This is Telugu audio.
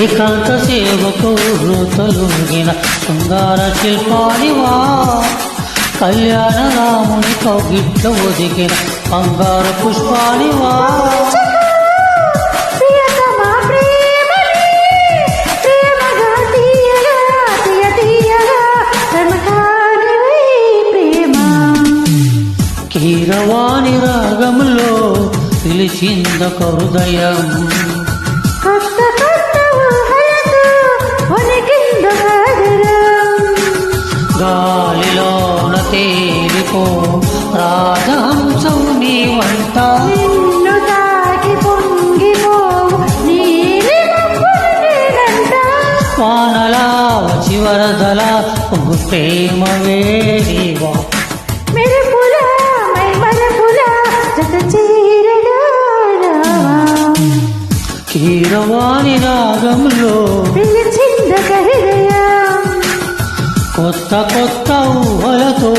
ఏకాంత సేవకు తొలుగిన శృంగార శిల్పానివా కళ్యాణ రాముని కౌగిట్లో ఒదిగిన బంగారు పుష్పానివా కీరవాణి రాగంలో పిలిచిందొక హృదయం గాలిలోన తేలిపో రాజహంసం నీ వంట వానలా చివరదల పొంగు ప్రేమ వేడివా కీరవాణి రాగంలో కొత్త కొత్త ఊహలతో